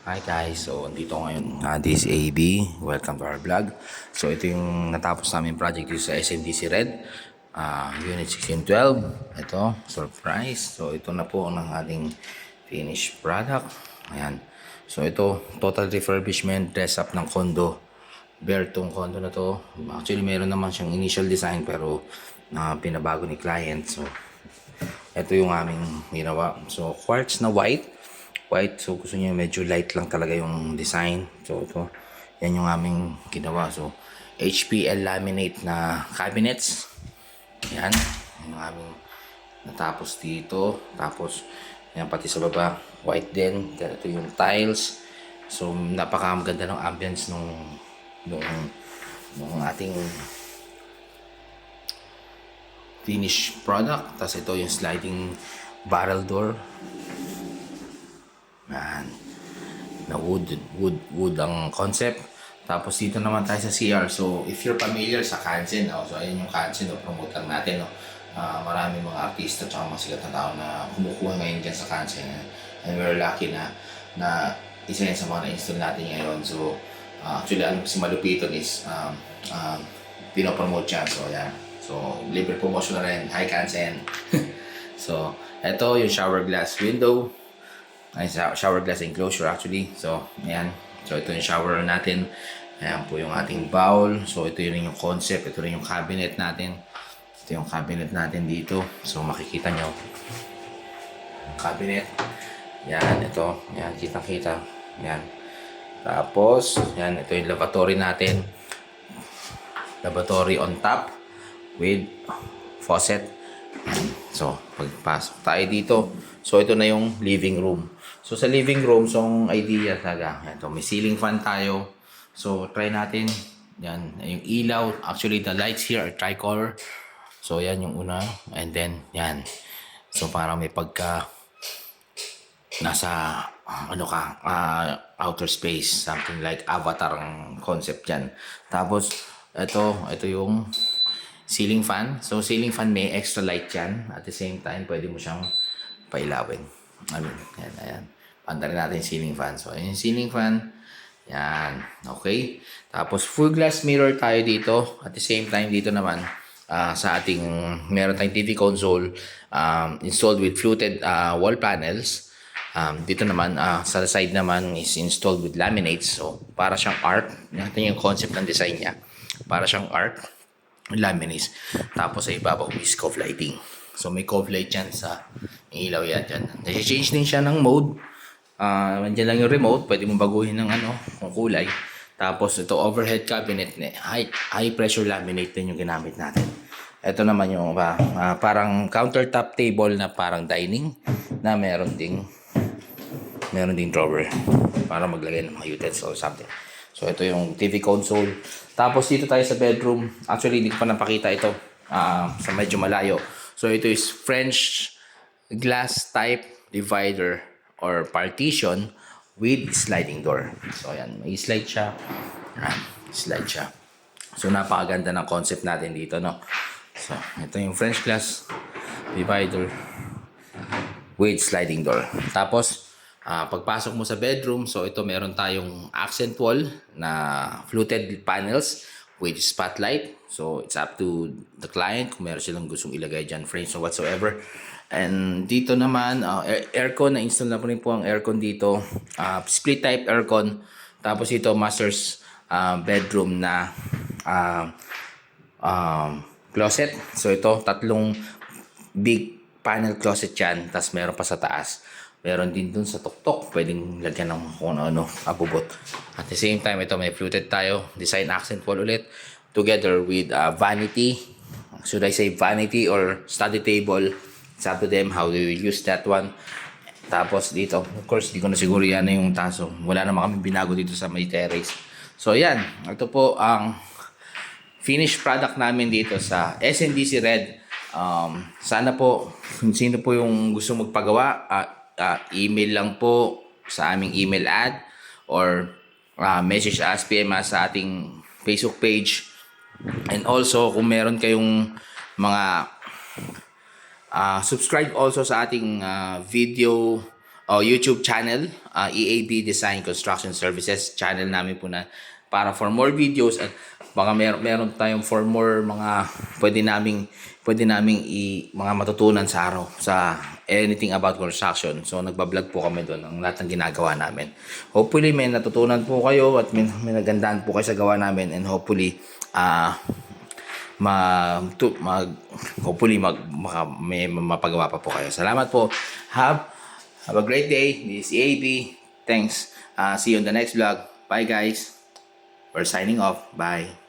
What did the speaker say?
Hi guys, so dito ngayon, this is AB, welcome to our vlog. So ito yung natapos namin project dito sa SMDC Red, Unit 1612, ito, surprise. So ito na po ang ating finished product, ayan. So ito, total refurbishment, dress up ng condo, bare tong condo na to. Actually meron naman siyang initial design pero pinabago ni client. So ito yung aming ginawa. So quartz na white, so gusto niya medyo light lang talaga yung design. So ito, yan yung aming ginawa. So HPL laminate na cabinets, yan yung aming natapos dito. Tapos yan, pati sa baba white din. Then ito yung tiles. So napakaganda ng ambience nung ating finished product. Tapos ito yung sliding barrel door, yan, na wood ang concept. Tapos dito naman tayo sa CR. So if you're familiar sa Kansen, so ayun yung Kansen, promote lang natin, no. Marami mga artista at mga sikat na tao na kumukuha ngayon dyan sa Kansen, and we're lucky na isa yan sa mga na-install natin ngayon. So actually ano si Malupiton is pinopromote siya. So yan, so libre promotion na rin. Hi Kansen. So ito yung shower glass window, ay shower glass enclosure actually. So ayan, so ito yung shower natin. Ayan po yung ating bowl. So ito rin yung concept, ito rin yung cabinet natin. Ito yung cabinet natin dito. So makikita nyo cabinet, yan, ito, yan, kitang-kita, yan. Tapos yan, ito yung lavatory natin, lavatory on top with faucet. So pagpasok tayo dito, so ito na yung living room. So sa living room, so ang idea talaga, ito, may ceiling fan tayo. So try natin, yan, yung ilaw. Actually the lights here are tricolor. So yan yung una, and then yan, so parang may pagka nasa outer space, something like Avatar ang concept yan. Tapos ito yung ceiling fan. So ceiling fan may extra light yan. At the same time, pwede mo siyang pailawin. Ayan. Panda rin natin yung ceiling fan. So ayan yung ceiling fan. Yan. Okay. Tapos full glass mirror tayo dito. At the same time, dito naman sa ating meron tayong TV console installed with fluted wall panels. Dito naman sa side naman is installed with laminates. So para siyang art. Natin yung concept ng design niya. Para siyang art laminates. Tapos sa ibabaw is cove lighting. So may cove light yan sa ilaw yan dyan. Change din siya ng mode. Nandiyan lang yung remote. Pwede mo baguhin ng kung kulay. Tapos ito overhead cabinet, high pressure laminate din yung ginamit natin. Ito naman yung parang countertop table na parang dining na meron ding drawer para maglagay ng mga utensils or something. So ito yung TV console. Tapos dito tayo sa bedroom. Actually hindi ko pa napakita ito sa medyo malayo. So ito is French glass type divider or partition with sliding door. So ayan, may slide siya. Slide siya. So napakaganda ng concept natin dito, no. So ito yung French glass divider with sliding door. Tapos pagpasok mo sa bedroom, so ito meron tayong accent wall na fluted panels with spotlight. So it's up to the client kung meron silang gustong ilagay dyan, frames or whatsoever. And dito naman aircon, na-install na po rin po ang aircon dito, split type aircon. Tapos ito master's bedroom na closet. So ito tatlong big panel closet yan. Tapos meron pa sa taas. Meron din dun sa tuktok, pwedeng lagyan ng kung ano abubot. At the same time, ito may fluted tayo, design accent wall ulit, together with vanity. Should I say vanity or study table? It's up to them how they will use that one. Tapos dito, of course, di ko na siguro yan na yung taso. Wala naman kami binago dito sa may terrace. So yan, ito po ang finished product namin dito sa SNDC Red. Sana po, kung sino po yung gusto magpagawa, email lang po sa aming email ad or message us, PM us sa ating Facebook page. And also, kung meron kayong mga subscribe also sa ating video YouTube channel, EAB Design Construction Services channel namin po na para for more videos at baka meron tayong for more mga pwede naming mga matutunan sa araw sa anything about construction. So nagba-vlog po kami doon ng lahat ng ginagawa namin. Hopefully may natutunan po kayo at may nagandahan po kayo sa gawa namin, and hopefully may mapagawa pa po kayo. Salamat po. Have a great day. This is EAB. Thanks. See you on the next vlog. Bye guys. We're signing off. Bye.